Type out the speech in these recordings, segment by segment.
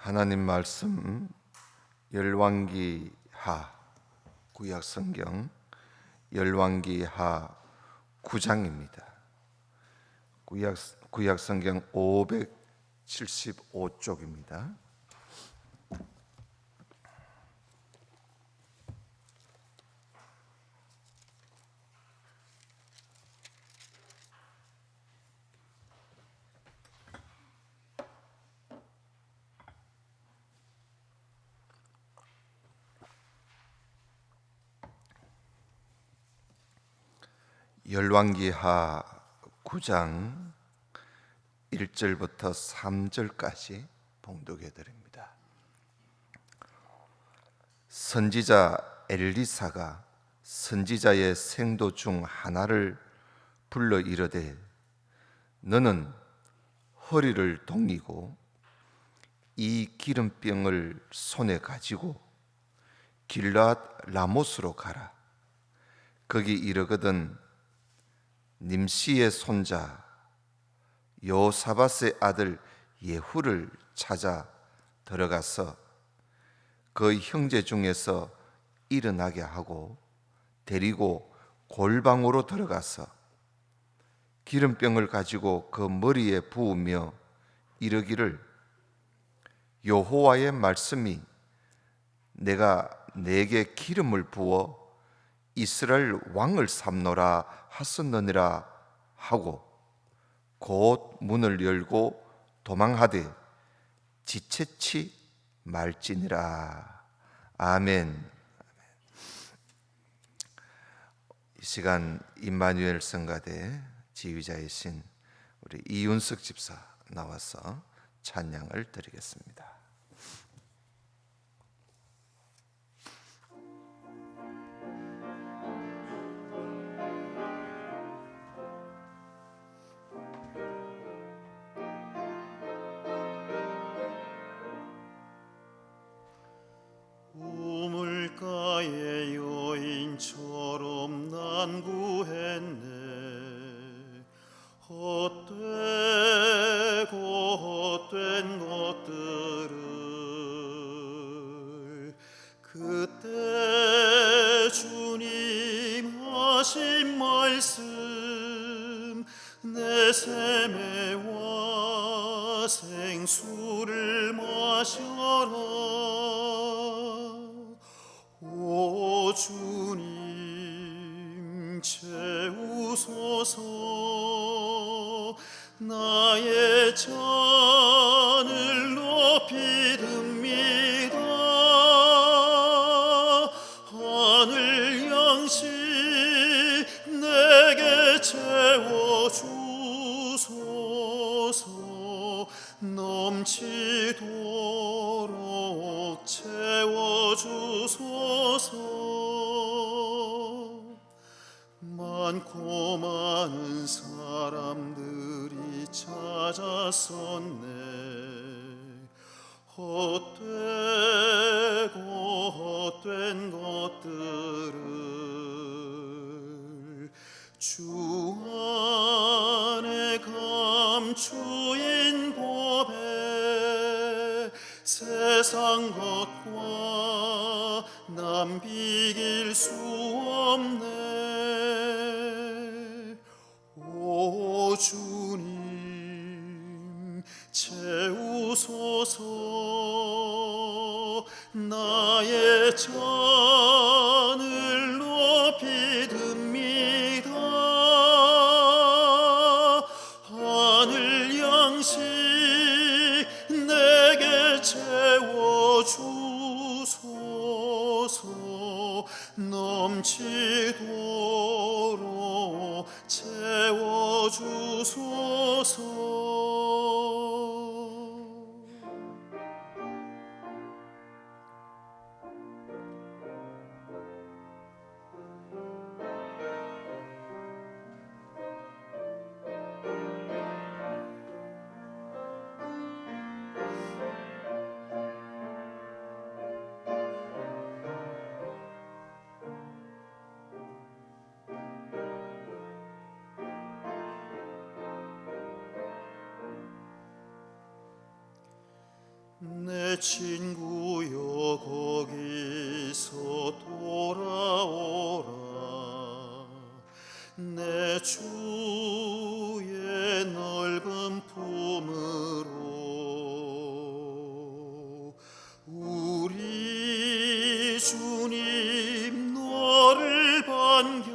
하나님 말씀 열왕기하 구약성경 열왕기하 9장입니다. 구약성경 575쪽입니다. 열왕기하 9장 1절부터 3절까지 봉독해 드립니다. 선지자 엘리사가 선지자의 생도 중 하나를 불러 이르되 너는 허리를 동이고 이 기름병을 손에 가지고 길르앗 라못으로 가라. 거기 이르거든 님시의 손자 여호사밧의 아들 예후를 찾아 들어가서 그 형제 중에서 일어나게 하고 데리고 골방으로 들어가서 기름병을 가지고 그 머리에 부으며 이르기를 여호와의 말씀이 내가 내게 기름을 부어 이스라엘 왕을 삼노라 하셨느니라 하고 곧 문을 열고 도망하되 지체치 말지니라. 아멘. 이 시간 임마누엘 성가대 지휘자이신 우리 이윤석 집사 나와서 찬양을 드리겠습니다. 우물가의 여인처럼 난 구했네. 헛되고 헛된 것들을 그때 주님 하신 말씀 내 샘에와 생수를 마셔라. 오 주님 채우소서. 나의 잔을 높이 듭니다. 하늘 양식 내게 채워주소서. 넘치도록 채워주소서. 많고 많은 사람들이 찾았었네. 헛되고 헛된 것들을 주 안에 감추인 법에 세상 것과 남 비길 수 없네. 오 주님 채우소서. 나의 잔을 높이 듭니다. 하늘 양식 내게 채워주소서. 넘치도록 채워주소서. 내 친구여 거기서 돌아오라. 내 주의 넓은 품으로 우리 주님 너를 반겨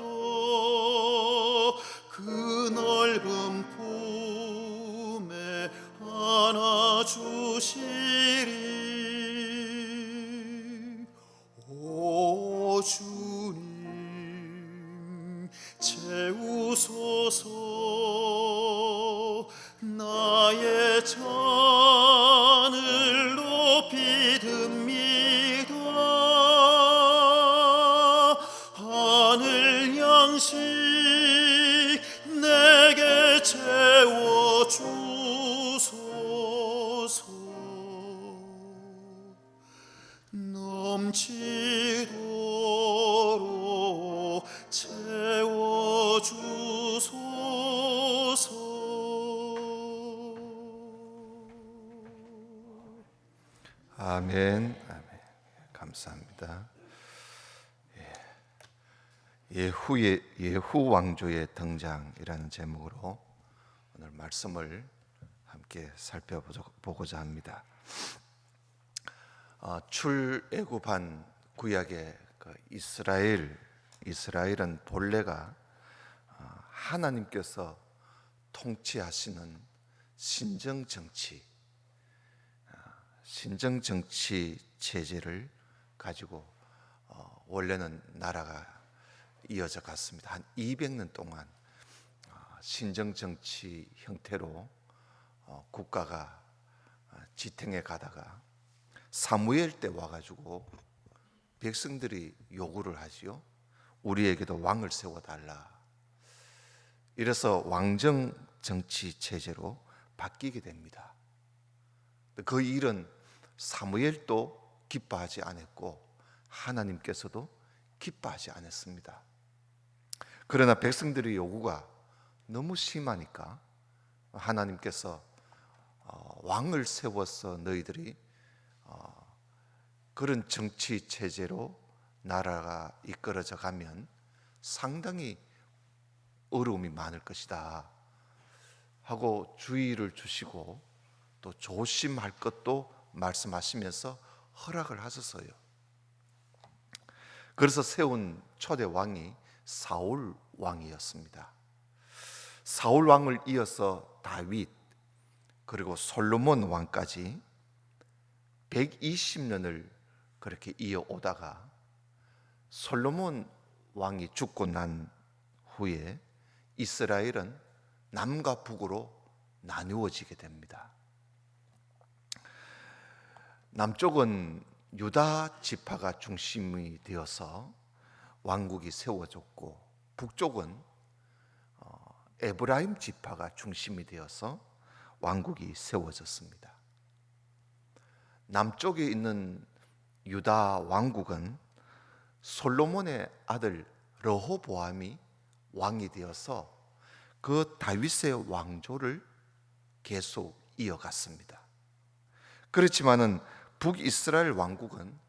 그 넓은 품에 안아주시리. 오 주님 채우소서. 나의 잔을 높이 듭니다. 하늘 양식 내게 채워주소서. 넘치도록 채워주소서. 아멘. 아멘. 감사합니다. 예후 왕조의 등장이라는 제목으로 오늘 말씀을 함께 살펴보고자 합니다. 출애굽한 구약의 이스라엘은 본래가 하나님께서 통치하시는 신정 정치 체제를 가지고 원래는 나라가 이어져 갔습니다. 한 200년 동안 신정 정치 형태로 국가가 지탱해 가다가 사무엘 때 와가지고 백성들이 요구를 하지요. 우리에게도 왕을 세워달라. 이래서 왕정 정치 체제로 바뀌게 됩니다. 그 일은 사무엘도 기뻐하지 않았고 하나님께서도 기뻐하지 않았습니다. 그러나 백성들의 요구가 너무 심하니까 하나님께서 왕을 세워서 너희들이 그런 정치 체제로 나라가 이끌어져 가면 상당히 어려움이 많을 것이다 하고 주의를 주시고 또 조심할 것도 말씀하시면서 허락을 하셨어요. 그래서 세운 초대 왕이 사울 왕이었습니다. 사울 왕을 이어서 다윗 그리고 솔로몬 왕까지 120년을 그렇게 이어오다가 솔로몬 왕이 죽고 난 후에 이스라엘은 남과 북으로 나누어지게 됩니다. 남쪽은 유다 지파가 중심이 되어서 왕국이 세워졌고 북쪽은 에브라임 지파가 중심이 되어서 왕국이 세워졌습니다. 남쪽에 있는 유다 왕국은 솔로몬의 아들 르호보암이 왕이 되어서 그 다윗의 왕조를 계속 이어갔습니다. 그렇지만은 북이스라엘 왕국은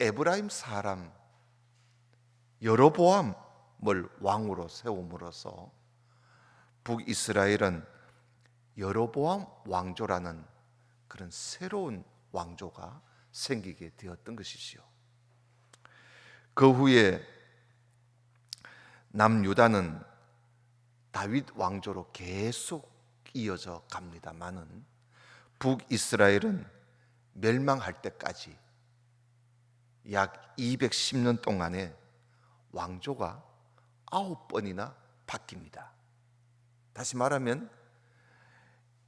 에브라임 사람 여로보암을 왕으로 세움으로써 북이스라엘은 여로보암 왕조라는 그런 새로운 왕조가 생기게 되었던 것이지요. 그 후에 남유다는 다윗 왕조로 계속 이어져 갑니다마는 북이스라엘은 멸망할 때까지 약 210년 동안에 왕조가 9번이나 바뀝니다. 다시 말하면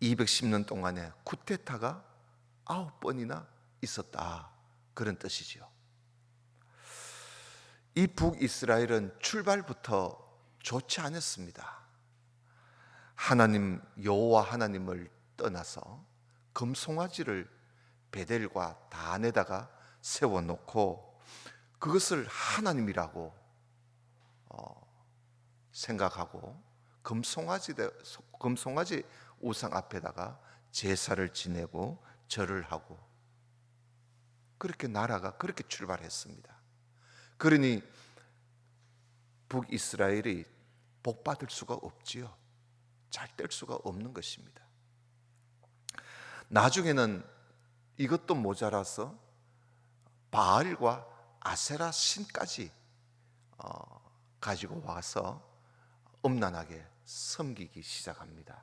210년 동안에 쿠데타가 9번이나 있었다, 그런 뜻이지요. 이 북이스라엘은 출발부터 좋지 않았습니다. 하나님 여호와 하나님을 떠나서 금송아지를 베델과 단에다가 세워놓고 그것을 하나님이라고 생각하고 금송아지 우상 앞에다가 제사를 지내고 절을 하고 그렇게 나라가 그렇게 출발했습니다. 그러니 북이스라엘이 복받을 수가 없지요. 잘 될 수가 없는 것입니다. 나중에는 이것도 모자라서 바알과 아세라 신까지 가지고 와서 음란하게 섬기기 시작합니다.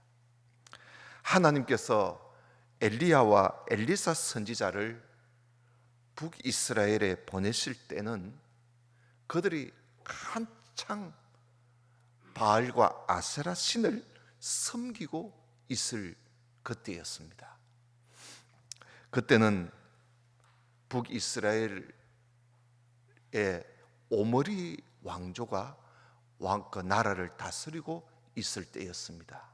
하나님께서 엘리야와 엘리사 선지자를 북이스라엘에 보내실 때는 그들이 한창 바알과 아세라 신을 섬기고 있을 그때였습니다. 그때는 북이스라엘의 오므리 왕조가 그 나라를 다스리고 있을 때였습니다.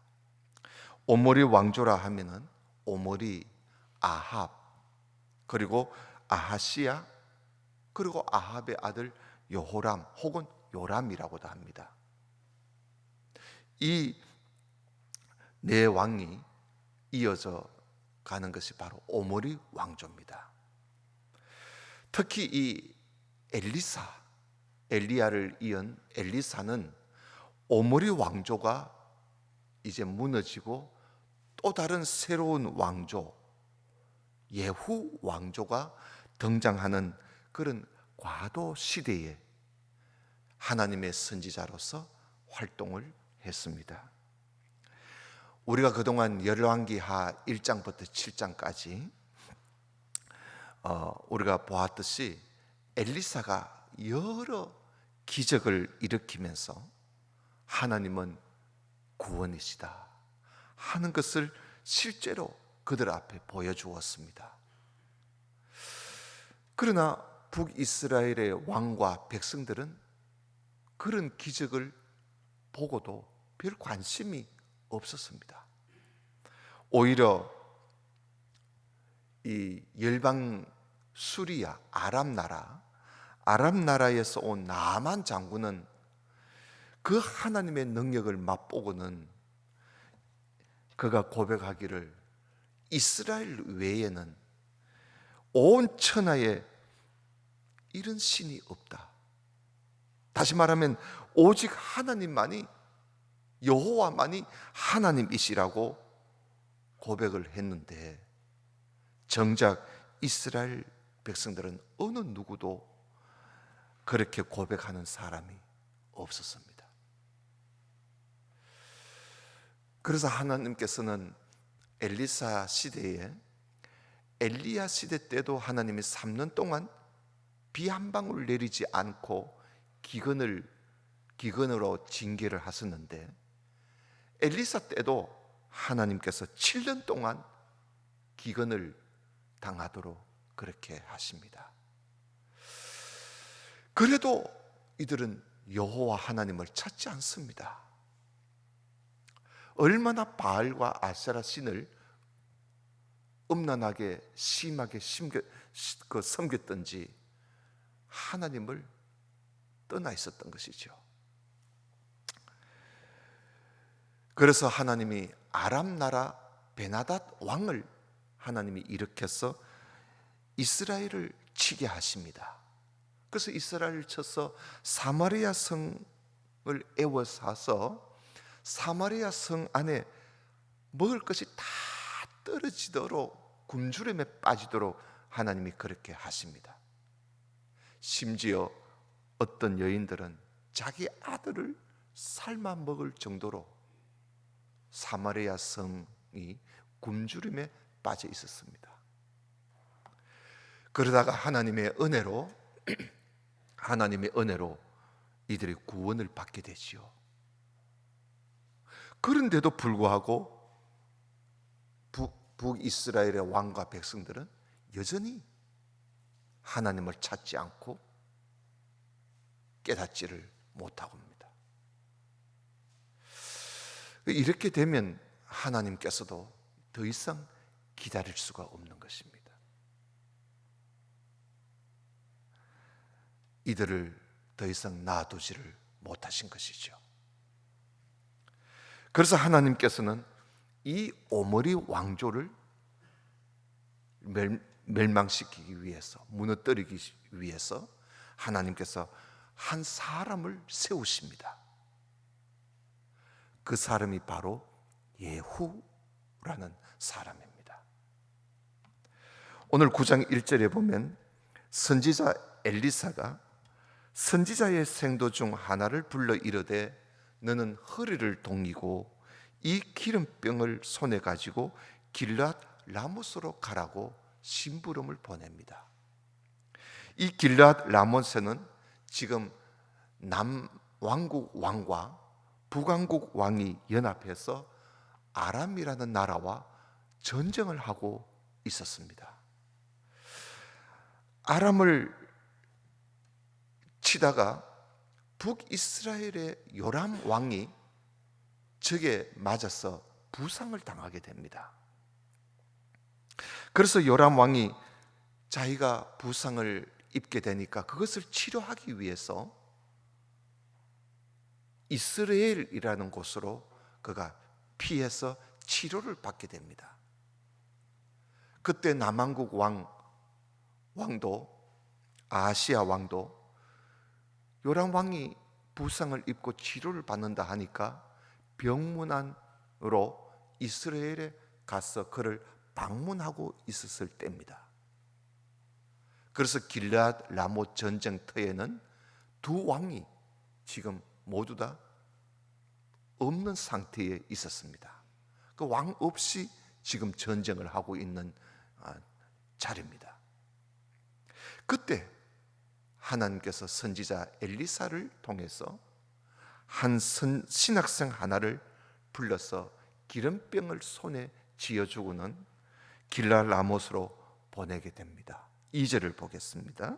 오므리 왕조라 하면은 오므리, 아합, 그리고 아하시야, 그리고 아합의 아들 여호람 혹은 요람이라고도 합니다. 이 네 왕이 이어져 가는 것이 바로 오므리 왕조입니다. 특히 이 엘리야를 이은 엘리사는 오므리 왕조가 이제 무너지고 또 다른 새로운 왕조, 예후 왕조가 등장하는 그런 과도 시대에 하나님의 선지자로서 활동을 했습니다. 우리가 그동안 열왕기하 1장부터 7장까지 우리가 보았듯이 엘리사가 여러 기적을 일으키면서 하나님은 구원이시다 하는 것을 실제로 그들 앞에 보여주었습니다. 그러나 북이스라엘의 왕과 백성들은 그런 기적을 보고도 별 관심이 없었습니다. 오히려 이 열방 수리야 아람 나라에서 온 나만 장군은 그 하나님의 능력을 맛보고는 그가 고백하기를 이스라엘 외에는 온 천하에 이런 신이 없다. 다시 말하면 오직 하나님만이, 여호와만이 하나님이시라고 고백을 했는데 정작 이스라엘 백성들은 어느 누구도 그렇게 고백하는 사람이 없었습니다. 그래서 하나님께서는 엘리사 시대에 엘리야 시대 때도 하나님이 3년 동안 비 한 방울 내리지 않고 기근으로 징계를 하셨는데 엘리사 때도 하나님께서 7년 동안 기근을 당하도록 그렇게 하십니다. 그래도 이들은 여호와 하나님을 찾지 않습니다. 얼마나 바알과 아세라 신을 음란하게 심하게 섬겼던지 하나님을 떠나 있었던 것이죠. 그래서 하나님이 아람 나라 베나닷 왕을 하나님이 일으켜서 이스라엘을 치게 하십니다. 그래서 이스라엘을 쳐서 사마리아 성을 에워싸서 사마리아 성 안에 먹을 것이 다 떨어지도록 굶주림에 빠지도록 하나님이 그렇게 하십니다. 심지어 어떤 여인들은 자기 아들을 삶아 먹을 정도로 사마리아 성이 굶주림에 빠져 있었습니다. 그러다가 하나님의 은혜로 이들이 구원을 받게 되지요. 그런데도 불구하고 북이스라엘의 왕과 백성들은 여전히 하나님을 찾지 않고 깨닫지를 못하고 입니다. 이렇게 되면 하나님께서도 더 이상 기다릴 수가 없는 것입니다. 이들을 더 이상 놔두지를 못하신 것이죠. 그래서 하나님께서는 이 오므리 왕조를 멸망시키기 위해서, 무너뜨리기 위해서 하나님께서 한 사람을 세우십니다. 그 사람이 바로 예후라는 사람입니다. 오늘 9장 1절에 보면 선지자 엘리사가 선지자의 생도 중 하나를 불러 이르되 너는 허리를 동이고 이 기름병을 손에 가지고 길앗 라못으로 가라고 심부름을 보냅니다. 이 길앗 라못에는 지금 남왕국 왕과 북왕국 왕이 연합해서 아람이라는 나라와 전쟁을 하고 있었습니다. 아람을 치다가 북이스라엘의 요람 왕이 적에 맞아서 부상을 당하게 됩니다. 그래서 요람 왕이 자기가 부상을 입게 되니까 그것을 치료하기 위해서 이스라엘이라는 곳으로 그가 피해서 치료를 받게 됩니다. 그때 남왕국 왕도 아시아 왕도 요람 왕이 부상을 입고 치료를 받는다 하니까 병문안으로 이스라엘에 가서 그를 방문하고 있었을 때입니다. 그래서 길앗 라못 전쟁터에는 두 왕이 지금 모두 다 없는 상태에 있었습니다. 그 왕 없이 지금 전쟁을 하고 있는 자리입니다. 그때 하나님께서 선지자 엘리사를 통해서 한 신학생 하나를 불러서 기름병을 손에 쥐어주고는 길앗 라못으로 보내게 됩니다. 2절을 보겠습니다.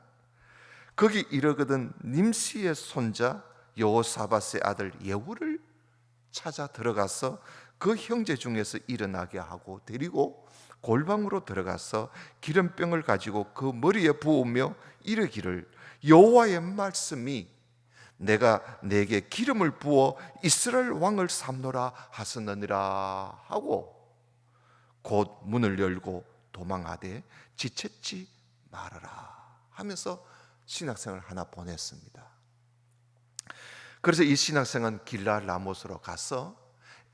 거기 이르거든 님시의 손자 여호사밧의 아들 예후를 찾아 들어가서 그 형제 중에서 일어나게 하고 데리고 골방으로 들어가서 기름병을 가지고 그 머리에 부으며 이르기를 여호와의 말씀이 내가 내게 기름을 부어 이스라엘 왕을 삼노라 하셨느니라 하고 곧 문을 열고 도망하되 지체치 말아라 하면서 신학생을 하나 보냈습니다. 그래서 이 신학생은 길앗 라못으로 가서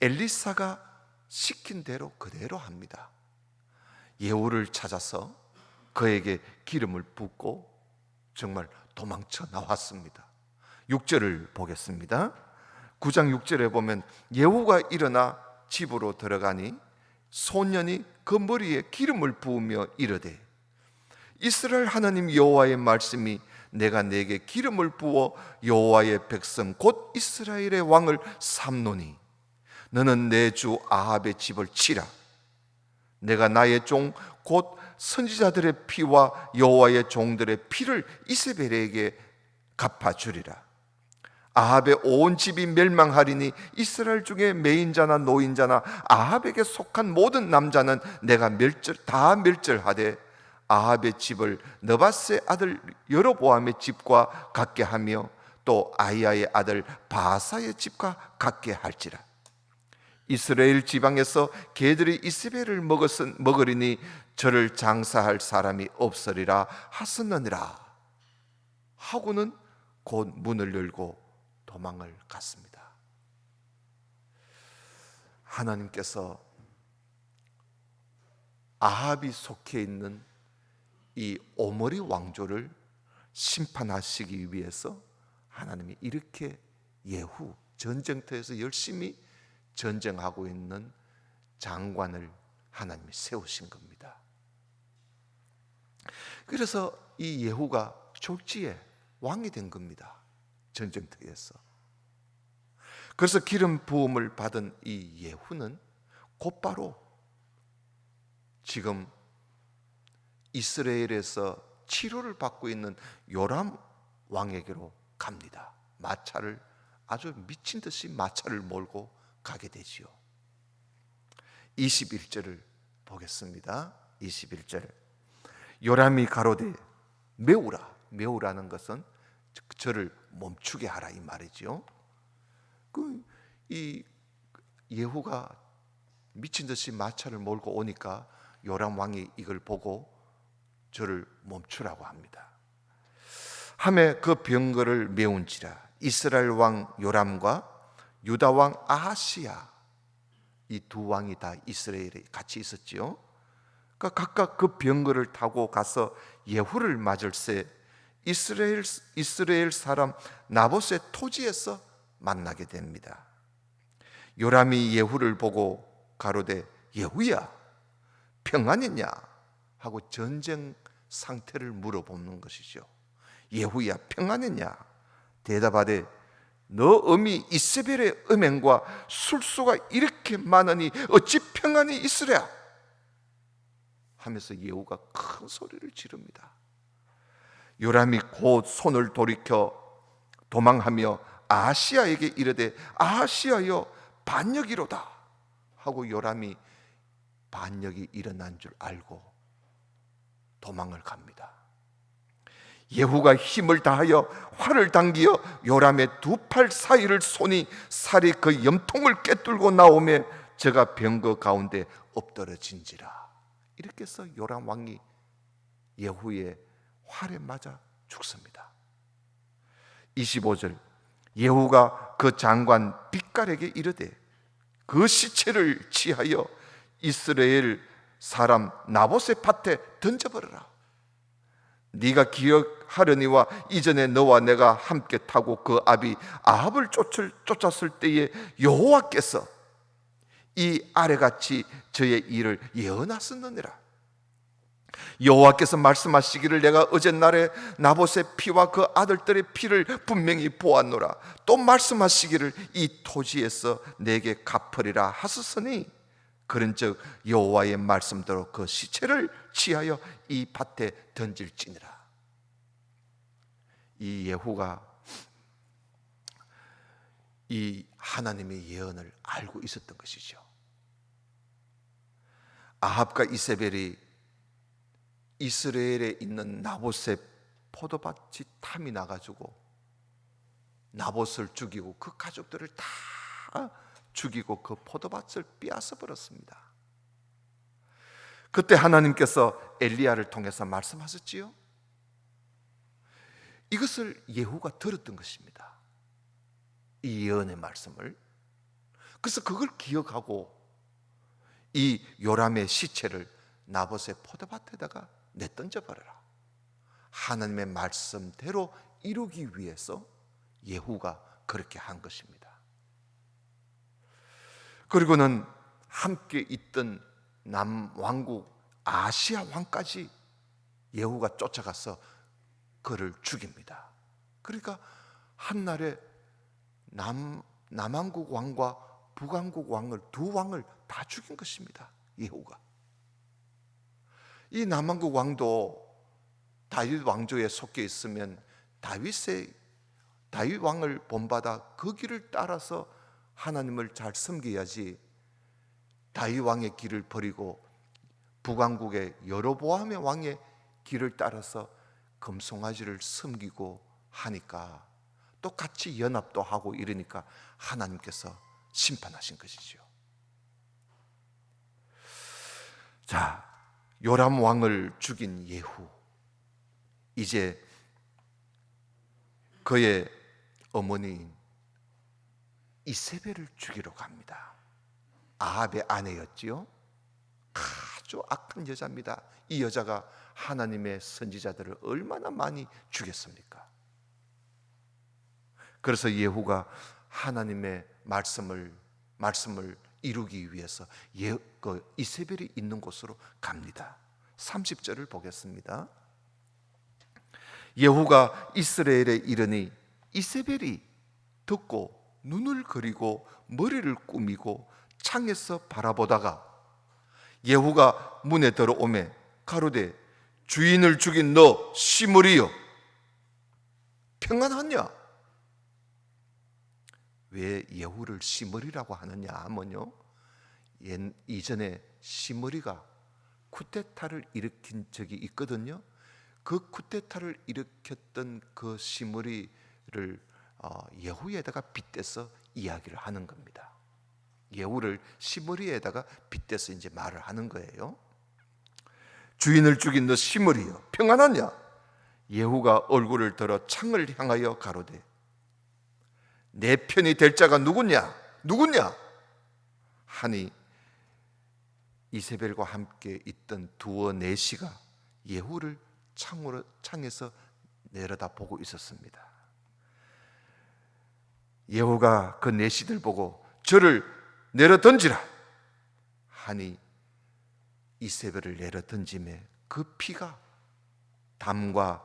엘리사가 시킨 대로 그대로 합니다. 예후를 찾아서 그에게 기름을 붓고 정말 도망쳐 나왔습니다. 6절을 보겠습니다. 9장 6절에 보면 예후가 일어나 집으로 들어가니 소년이 그 머리에 기름을 부으며 이르되 이스라엘 하나님 여호와의 말씀이 내가 내게 기름을 부어 여호와의 백성 곧 이스라엘의 왕을 삼노니 너는 내 주 아합의 집을 치라. 내가 나의 종 곧 선지자들의 피와 여호와의 종들의 피를 이세벨에게 갚아주리라. 아합의 온 집이 멸망하리니 이스라엘 중에 매인자나 노인자나 아합에게 속한 모든 남자는 내가 다 멸절하되 아합의 집을 느밧의 아들 여로보암의 집과 같게 하며 또 아히야의 아들 바하사의 집과 같게 할지라. 이스라엘 지방에서 개들이 이세벨을 먹으리니 저를 장사할 사람이 없으리라 하셨느니라 하고는 곧 문을 열고 도망을 갔습니다. 하나님께서 아합이 속해 있는 이 오므리 왕조를 심판하시기 위해서 하나님이 이렇게 예후 전쟁터에서 열심히 전쟁하고 있는 장관을 하나님이 세우신 겁니다. 그래서 이 예후가 졸지에 왕이 된 겁니다. 전쟁터에서. 그래서 기름 부음을 받은 이 예후는 곧바로 지금 이스라엘에서 치료를 받고 있는 요람 왕에게로 갑니다. 마차를 아주 미친 듯이 마차를 몰고 가게 되지요. 21절을 보겠습니다. 21절 요람이 가로되 메우라는 것은 저를 멈추게 하라 이 말이죠. 이 예후가 미친 듯이 마차를 몰고 오니까 요람 왕이 이걸 보고 저를 멈추라고 합니다. 함에 그 병거를 메운지라. 이스라엘 왕 요람과 유다 왕 아하시야, 이 두 왕이 다 이스라엘에 같이 있었지요. 그러니까 각각 그 병거를 타고 가서 예후를 맞을새 이스라엘 사람 나봇의 토지에서 만나게 됩니다. 요람이 예후를 보고 가로되 예후야 평안이냐 하고 전쟁 상태를 물어보는 것이죠. 예후야 평안이냐? 대답하되 너 어미 이세벨의 음행과 술수가 이렇게 많으니 어찌 평안이 있으랴? 하면서 예후가 큰 소리를 지릅니다. 요람이 곧 손을 돌이켜 도망하며 아하시야에게 이르되 아하시야여 반역이로다 하고 요람이 반역이 일어난 줄 알고 도망을 갑니다. 예후가 힘을 다하여 활을 당기어 요람의 두 팔 사이를 손이 살이 그 염통을 꿰뚫고 나오매 저가 병거 가운데 엎드러진지라. 이렇게 해서 요람 왕이 예후의 활에 맞아 죽습니다. 25절 예후가 그 장관 빛깔에게 이르되 그 시체를 취하여 이스라엘 사람 나봇의 밭에 던져버려라. 네가 기억하려니와 이전에 너와 내가 함께 타고 그 아비 아합을 쫓았을 때에 여호와께서 이 아래같이 저의 일을 예언하셨느니라. 여호와께서 말씀하시기를 내가 어젯날에 나봇의 피와 그 아들들의 피를 분명히 보았노라. 또 말씀하시기를 이 토지에서 내게 갚으리라 하셨으니 그런즉 여호와의 말씀대로 그 시체를 취하여 이 밭에 던질지니라. 이 예후가 이 하나님의 예언을 알고 있었던 것이죠. 아합과 이세벨이 이스라엘에 있는 나봇의 포도밭이 탐이 나가지고 나봇을 죽이고 그 가족들을 다 죽이고 그 포도밭을 빼앗아 버렸습니다. 그때 하나님께서 엘리야를 통해서 말씀하셨지요. 이것을 예후가 들었던 것입니다. 이 예언의 말씀을. 그래서 그걸 기억하고 이 요람의 시체를 나봇의 포도밭에다가 내던져 버려라. 하나님의 말씀대로 이루기 위해서 예후가 그렇게 한 것입니다. 그리고는 함께 있던 남왕국 아시아 왕까지 예후가 쫓아가서 그를 죽입니다. 그러니까 한날에 남왕국 왕과 북왕국 왕을 두 왕을 다 죽인 것입니다. 예후가. 이 남왕국 왕도 다윗 왕조에 속해 있으면 다윗 왕을 본받아 그 길을 따라서 하나님을 잘 섬겨야지, 다윗 왕의 길을 버리고 북왕국의 여로보암의 왕의 길을 따라서 금송아지를 섬기고 하니까 또 같이 연합도 하고 이러니까 하나님께서 심판하신 것이죠. 자, 요람 왕을 죽인 예후, 이제 그의 어머니인 이세벨을 죽이러 갑니다. 아합의 아내였지요. 아주 악한 여자입니다. 이 여자가 하나님의 선지자들을 얼마나 많이 죽였습니까? 그래서 예후가 하나님의 말씀을 이루기 위해서 이세벨이 있는 곳으로 갑니다. 30절을 보겠습니다. 예후가 이스라엘에 이르니 이세벨이 듣고 눈을 그리고 머리를 꾸미고 창에서 바라보다가 예후가 문에 들어오매 가로되 주인을 죽인 너 시므리여 평안하냐? 왜 예후를 시므리라고 하느냐 하면요, 이전에 시므리가 쿠데타를 일으킨 적이 있거든요. 그 쿠데타를 일으켰던 그 시므리를 예후에다가 빗대서 이야기를 하는 겁니다. 예후를 시므리에다가 빗대서 이제 말을 하는 거예요. 주인을 죽인 너 시므리여 평안하냐? 예후가 얼굴을 들어 창을 향하여 가로되 내 편이 될 자가 누구냐 하니 이세벨과 함께 있던 두어 내시가 예후를 창에서 내려다보고 있었습니다. 예후가 그 내시들 보고 저를 내려던지라 하니 이세벨을 내려던짐에 그 피가 담과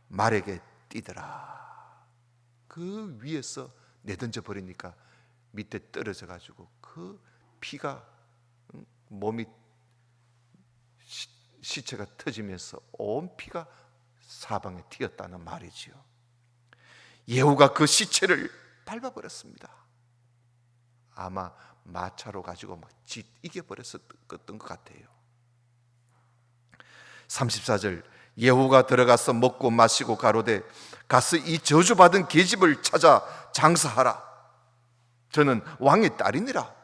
말에게 띠더라. 그 위에서 내던져 버리니까 밑에 떨어져 가지고 그 피가 몸이 시체가 터지면서 온 피가 사방에 튀었다는 말이지요. 예후가 그 시체를 밟아버렸습니다. 아마 마차로 가지고 막 이겨버렸었던 것 같아요. 34절 예후가 들어가서 먹고 마시고 가로되 가서 이 저주받은 계집을 찾아 장사하라. 저는 왕의 딸이니라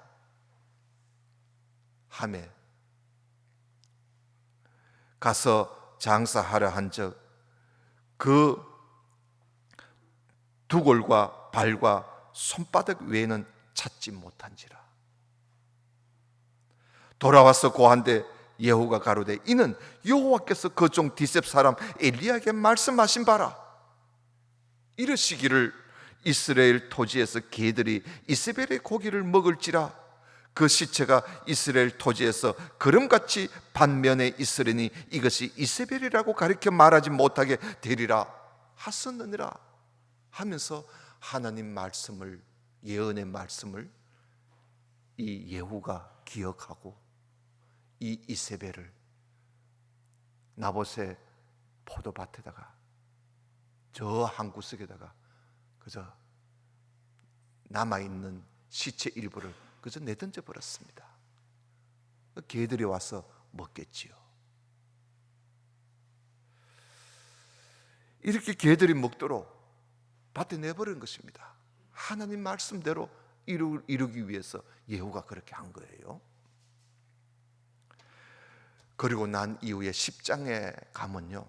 하매 가서 장사하려 한즉 그 두골과 발과 손바닥 외에는 찾지 못한지라. 돌아와서 고한데 예후가 가로되 이는 여호와께서 그 종 디셉 사람 엘리야에게 말씀하신 바라. 이르시기를 이스라엘 토지에서 개들이 이세벨의 고기를 먹을지라. 그 시체가 이스라엘 토지에서 그름같이 반면에 있으리니 이것이 이세벨이라고 가리켜 말하지 못하게 되리라 하셨느니라 하면서 하나님 말씀을, 예언의 말씀을 이 예후가 기억하고 이 이세벨을 나봇의 포도밭에다가 저 한 구석에다가 그저 남아있는 시체 일부를 그저 내던져 버렸습니다. 개들이 와서 먹겠지요. 이렇게 개들이 먹도록 밭에 내버린 것입니다. 하나님 말씀대로 이루기 위해서 예후가 그렇게 한 거예요. 그리고 난 이후에 10장에 가면요,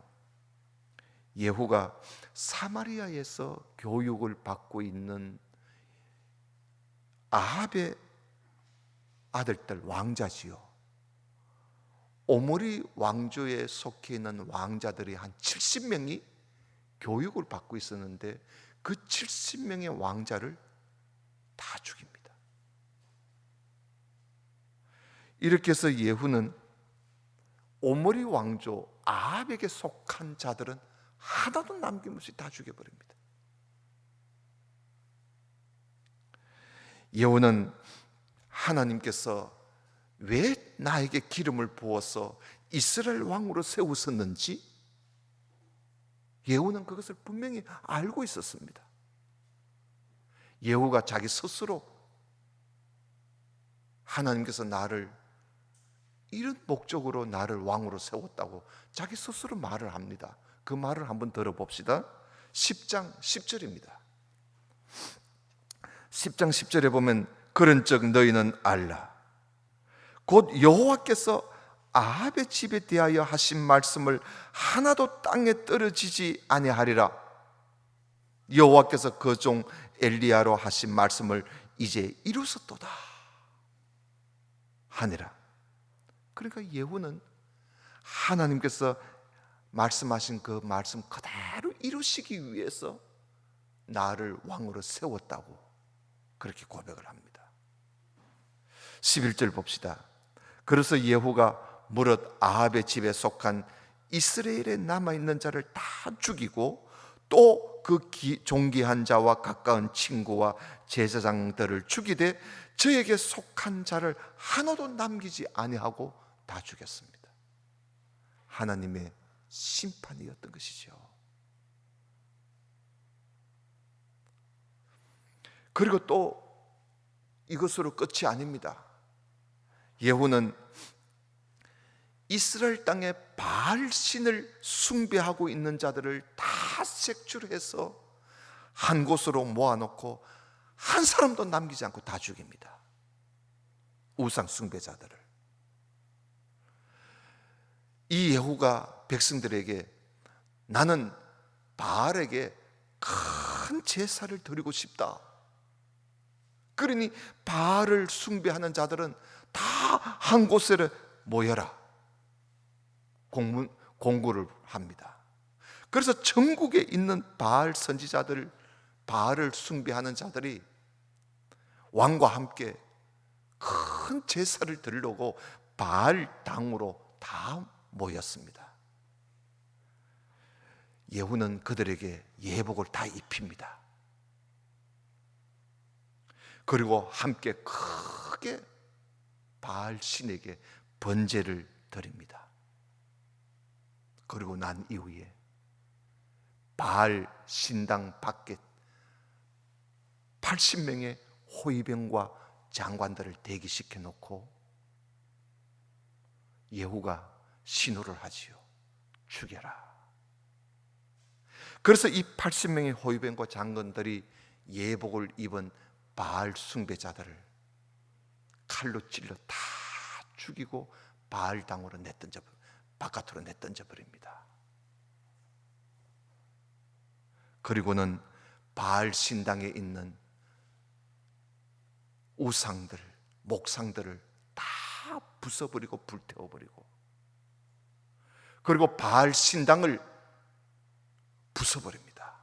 예후가 사마리아에서 교육을 받고 있는 아합의 아들들 왕자지요. 오므리 왕조에 속해 있는 왕자들이 한 70명이 교육을 받고 있었는데 그 70명의 왕자를 다 죽입니다. 이렇게 해서 예후는 오므리 왕조 아합에게 속한 자들은 하나도 남김없이 다 죽여버립니다. 예후는 하나님께서 왜 나에게 기름을 부어서 이스라엘 왕으로 세우셨는지 예후는 그것을 분명히 알고 있었습니다. 예후가 자기 스스로 하나님께서 나를 이런 목적으로 나를 왕으로 세웠다고 자기 스스로 말을 합니다. 그 말을 한번 들어봅시다. 10장 10절입니다. 10장 10절에 보면 그런즉 너희는 알라. 곧 여호와께서 아합의 집에 대하여 하신 말씀을 하나도 땅에 떨어지지 아니하리라. 여호와께서 그 종 엘리야로 하신 말씀을 이제 이루셨도다 하니라. 그러니까 예후는 하나님께서 말씀하신 그 말씀 그대로 이루시기 위해서 나를 왕으로 세웠다고 그렇게 고백을 합니다. 11절 봅시다. 그래서 예후가 무릇 아합의 집에 속한 이스라엘에 남아있는 자를 다 죽이고 또 그 존귀한 자와 가까운 친구와 제사장들을 죽이되 저에게 속한 자를 하나도 남기지 아니하고 다 죽였습니다. 하나님의 심판이었던 것이죠. 그리고 또 이것으로 끝이 아닙니다. 예후는 이스라엘 땅에 바알신을 숭배하고 있는 자들을 다 색출해서 한 곳으로 모아놓고 한 사람도 남기지 않고 다 죽입니다. 우상 숭배자들을. 이 예후가 백성들에게 나는 바알에게 큰 제사를 드리고 싶다. 그러니 바알을 숭배하는 자들은 다 한 곳에 모여라. 공구를 합니다. 그래서 전국에 있는 바알 선지자들, 바알을 숭배하는 자들이 왕과 함께 큰 제사를 드리려고 바알 당으로 다 모였습니다. 예후는 그들에게 예복을 다 입힙니다. 그리고 함께 크게 바알 신에게 번제를 드립니다. 그리고 난 이후에 바알 신당 밖에 80명의 호위병과 장관들을 대기시켜 놓고 예후가 신호를 하지요. 죽여라. 그래서 이 80명의 호위병과 장관들이 예복을 입은 바알 숭배자들을 칼로 찔러 다 죽이고 바알 당으로 바깥으로 내던져 버립니다. 그리고는 바알 신당에 있는 우상들, 목상들을 다 부숴버리고 불태워버리고, 그리고 바알 신당을 부숴버립니다.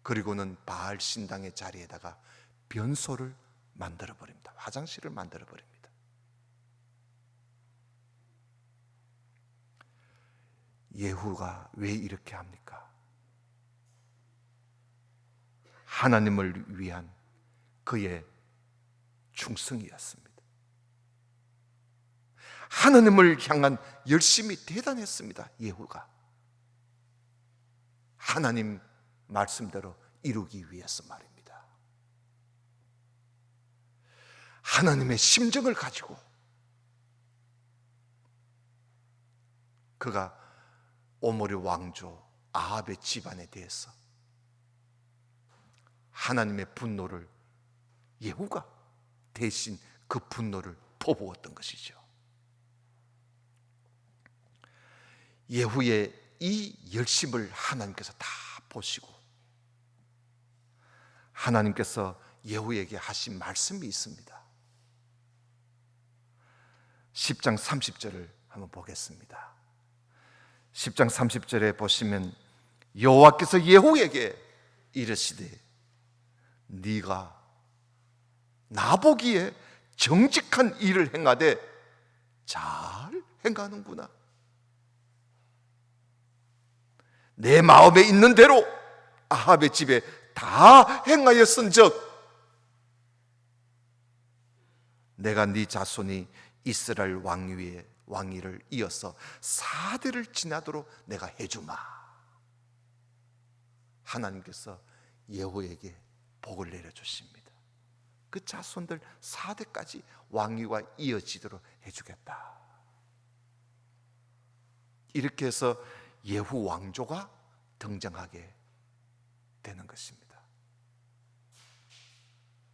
그리고는 바알 신당의 자리에다가 변소를 만들어버립니다. 화장실을 만들어버립니다. 예후가 왜 이렇게 합니까? 하나님을 위한 그의 충성이었습니다. 하나님을 향한 열심이 대단했습니다. 예후가 하나님 말씀대로 이루기 위해서 말입니다. 하나님의 심정을 가지고 그가 오므리 왕조 아합의 집안에 대해서 하나님의 분노를 예후가 대신 그 분노를 퍼부었던 것이죠. 예후의 이 열심을 하나님께서 다 보시고 하나님께서 예후에게 하신 말씀이 있습니다. 10장 30절을 한번 보겠습니다. 10장 30절에 보시면 여호와께서 예후에게 이르시되 네가 나보기에 정직한 일을 행하되 잘 행하는구나. 내 마음에 있는 대로 아합의 집에 다 행하였은즉 내가 네 자손이 이스라엘 왕위를 이어서 4대를 지나도록 내가 해주마. 하나님께서 예후에게 복을 내려주십니다. 그 자손들 4대까지 왕위가 이어지도록 해주겠다. 이렇게 해서 예후 왕조가 등장하게 되는 것입니다.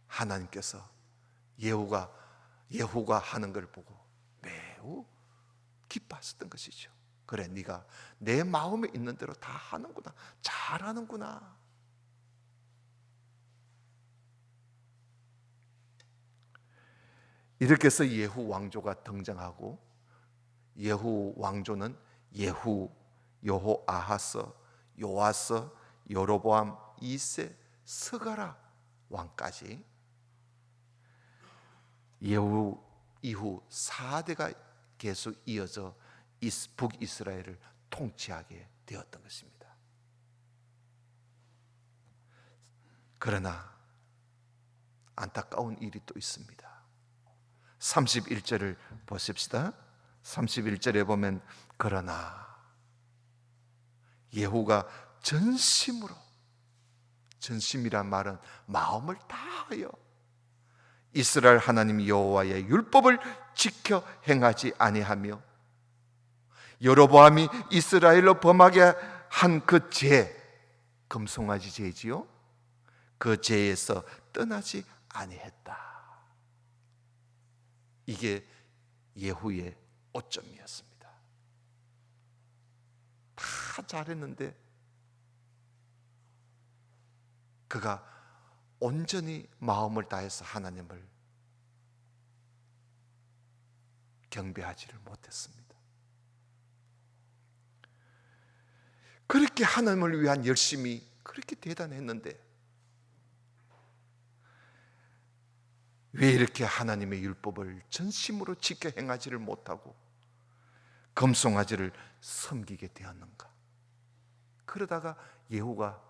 하나님께서 예후가 하는 걸 보고 매우 기뻐하셨던 것이죠. 그래, 네가 내 마음에 있는 대로 다 하는구나, 잘하는구나. 이렇게 해서 예후 왕조가 등장하고, 예후 왕조는 예후, 여호아하스, 요아스, 여로보암, 이세, 스가랴 왕까지 예후 이후 4대가 계속 이어져 북이스라엘을 통치하게 되었던 것입니다. 그러나 안타까운 일이 또 있습니다. 31절을 보십시다. 31절에 보면 그러나 예후가 전심이란 말은 마음을 다하여 이스라엘 하나님 여호와의 율법을 지켜 행하지 아니하며 여로보암이 이스라엘로 범하게 한 그 죄, 금송아지 죄지요, 그 죄에서 떠나지 아니했다. 이게 예후의 오점이었습니다. 다 잘했는데 그가 온전히 마음을 다해서 하나님을 경배하지를 못했습니다. 그렇게 하나님을 위한 열심이 그렇게 대단했는데 왜 이렇게 하나님의 율법을 전심으로 지켜 행하지를 못하고 금송아지를 섬기게 되었는가? 그러다가 예후가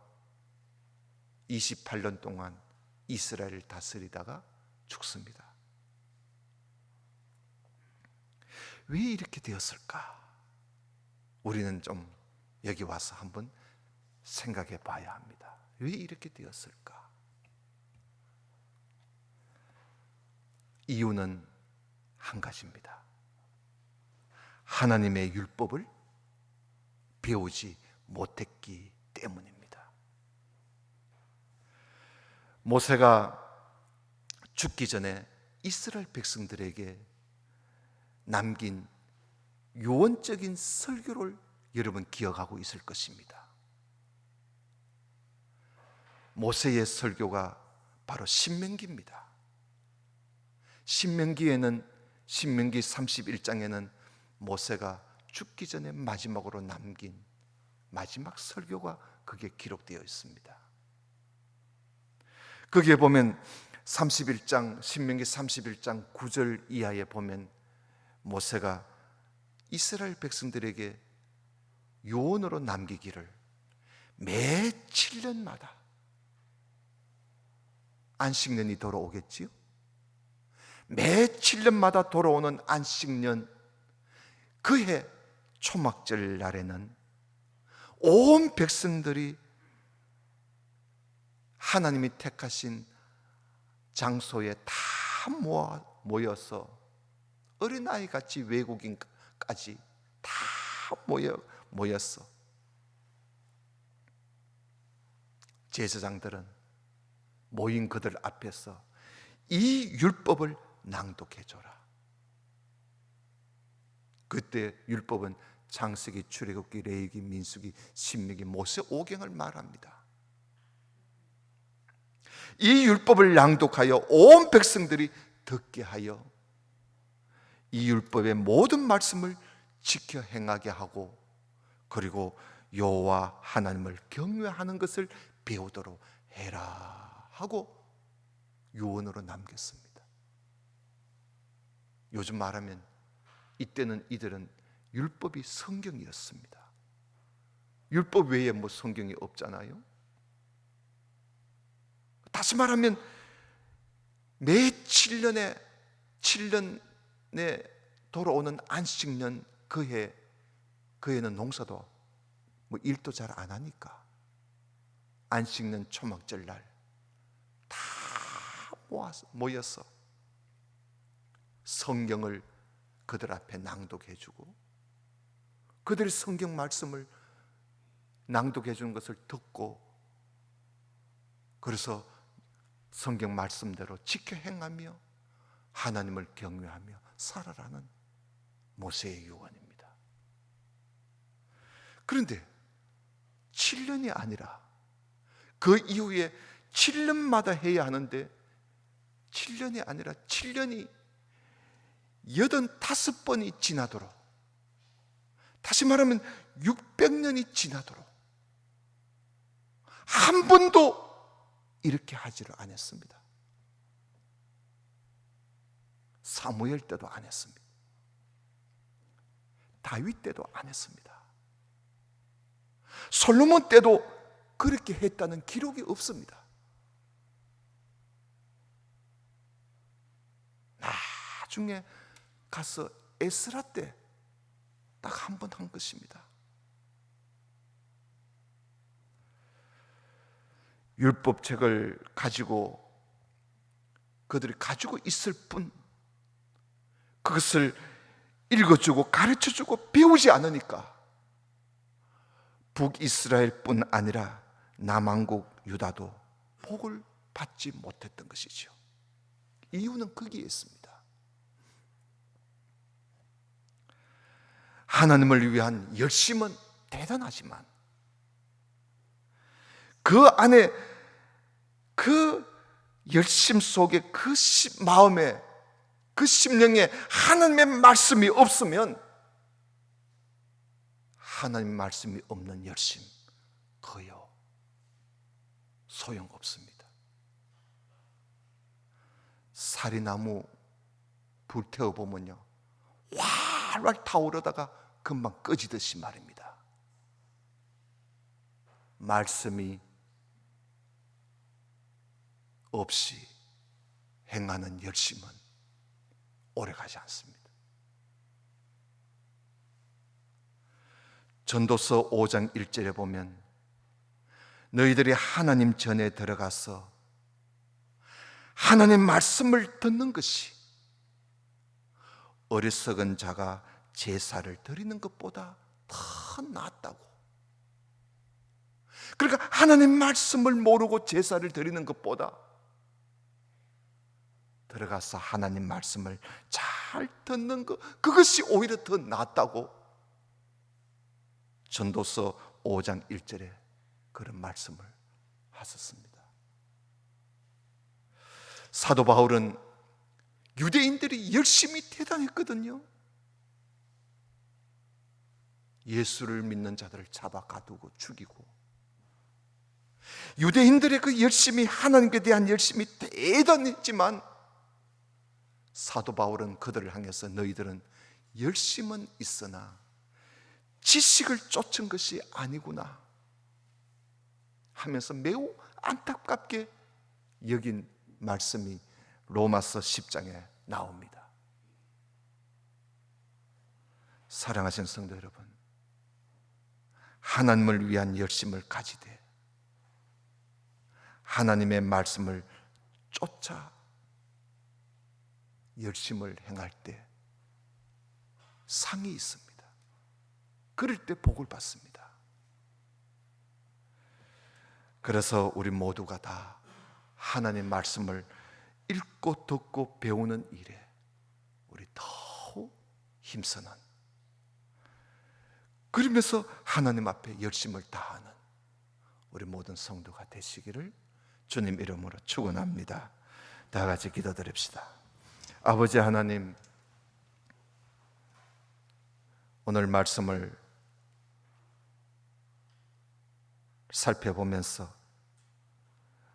28년 동안 이스라엘을 다스리다가 죽습니다. 왜 이렇게 되었을까? 우리는 좀 여기 와서 한번 생각해 봐야 합니다. 왜 이렇게 되었을까? 이유는 한 가지입니다. 하나님의 율법을 배우지 못했기 때문입니다. 모세가 죽기 전에 이스라엘 백성들에게 남긴 유언적인 설교를 여러분 기억하고 있을 것입니다. 모세의 설교가 바로 신명기입니다. 신명기 31장에는 모세가 죽기 전에 마지막으로 남긴 마지막 설교가 그게 기록되어 있습니다. 거기에 보면 신명기 31장 9절 이하에 보면 모세가 이스라엘 백성들에게 유언으로 남기기를 매 7년마다 안식년이 돌아오겠지요. 매 7년마다 돌아오는 안식년 그해 초막절 날에는 온 백성들이 하나님이 택하신 장소에 다 모여서 어린아이 같이 외국인까지 다 모였어. 제사장들은 모인 그들 앞에서 이 율법을 낭독해줘라. 그때 율법은 창세기, 출애굽기, 레위기, 민수기, 신명기, 모세 5경을 말합니다. 이 율법을 낭독하여 온 백성들이 듣게 하여 이 율법의 모든 말씀을 지켜 행하게 하고 그리고 여호와 하나님을 경외하는 것을 배우도록 해라 하고 유언으로 남겼습니다. 요즘 말하면 이때는 이들은 율법이 성경이었습니다. 율법 외에 뭐 성경이 없잖아요. 다시 말하면 매 7년에 돌아오는 안식년 그해는 농사도 뭐 일도 잘 안 하니까 안식년 초막절 날 다 모여서 성경을 그들 앞에 낭독해주고 그들의 성경 말씀을 낭독해 주는 것을 듣고 그래서 성경 말씀대로 지켜 행하며 하나님을 경외하며 살아라는 모세의 유언입니다. 그런데 7년이 아니라 그 이후에 7년마다 해야 하는데 7년이 아니라 7년이 85번이 지나도록, 다시 말하면 600년이 지나도록 한 번도 이렇게 하지를 않았습니다. 사무엘 때도 안 했습니다. 다윗 때도 안 했습니다. 솔로몬 때도 그렇게 했다는 기록이 없습니다. 나중에 가서 에스라 때 딱 한 번 한 것입니다. 율법책을 가지고 그들이 가지고 있을 뿐 그것을 읽어주고 가르쳐주고 배우지 않으니까 북이스라엘뿐 아니라 남왕국 유다도 복을 받지 못했던 것이죠. 이유는 거기에 있습니다. 하나님을 위한 열심은 대단하지만 그 안에 그 열심 속에 그 마음에 그 심령에 하나님의 말씀이 없으면 하나님의 말씀이 없는 열심 거요 소용없습니다. 사리나무 불태워 보면요 활활 타오르다가 금방 꺼지듯이 말입니다. 말씀이 없이 행하는 열심은 오래가지 않습니다. 전도서 5장 1절에 보면 너희들이 하나님 전에 들어가서 하나님 말씀을 듣는 것이 어리석은 자가 제사를 드리는 것보다 더 낫다고. 그러니까 하나님 말씀을 모르고 제사를 드리는 것보다 들어가서 하나님 말씀을 잘 듣는 것, 그것이 오히려 더 낫다고 전도서 5장 1절에 그런 말씀을 하셨습니다. 사도 바울은 유대인들이 열심히 대단했거든요. 예수를 믿는 자들을 잡아 가두고 죽이고, 유대인들의 그 열심이, 하나님께 대한 열심이 대단했지만 사도 바울은 그들을 향해서 너희들은 열심은 있으나 지식을 쫓은 것이 아니구나 하면서 매우 안타깝게 여긴 말씀이 로마서 10장에 나옵니다. 사랑하시는 성도 여러분, 하나님을 위한 열심을 가지되 하나님의 말씀을 쫓아 열심을 행할 때 상이 있습니다. 그럴 때 복을 받습니다. 그래서 우리 모두가 다 하나님 말씀을 읽고 듣고 배우는 일에 우리 더욱 힘쓰는, 그러면서 하나님 앞에 열심을 다하는 우리 모든 성도가 되시기를 주님 이름으로 축원합니다. 다 같이 기도드립시다. 아버지 하나님, 오늘 말씀을 살펴보면서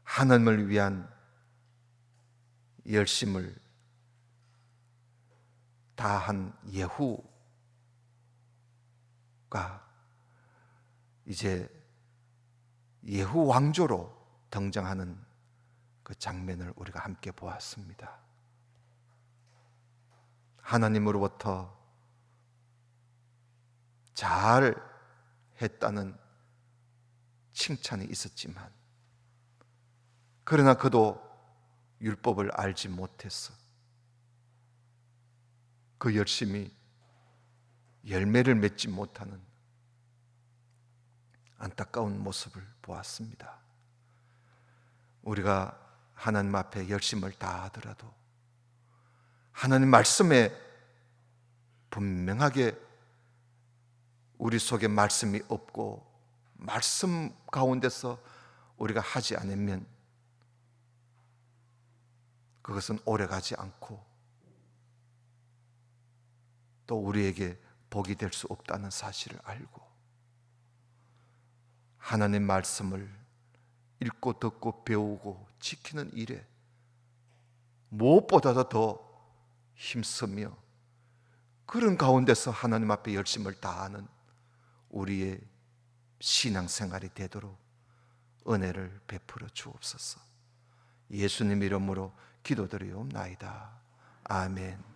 하나님을 위한 열심을 다한 예후가 이제 예후 왕조로 등장하는 그 장면을 우리가 함께 보았습니다. 하나님으로부터 잘 했다는 칭찬이 있었지만, 그러나 그도 율법을 알지 못해서 그 열심이 열매를 맺지 못하는 안타까운 모습을 보았습니다. 우리가 하나님 앞에 열심을 다하더라도 하나님 말씀에 분명하게 우리 속에 말씀이 없고 말씀 가운데서 우리가 하지 않으면 그것은 오래가지 않고 또 우리에게 복이 될 수 없다는 사실을 알고 하나님 말씀을 읽고 듣고 배우고 지키는 일에 무엇보다도 더 힘쓰며 그런 가운데서 하나님 앞에 열심을 다하는 우리의 신앙생활이 되도록 은혜를 베풀어 주옵소서. 예수님 이름으로 기도드리옵나이다. 아멘.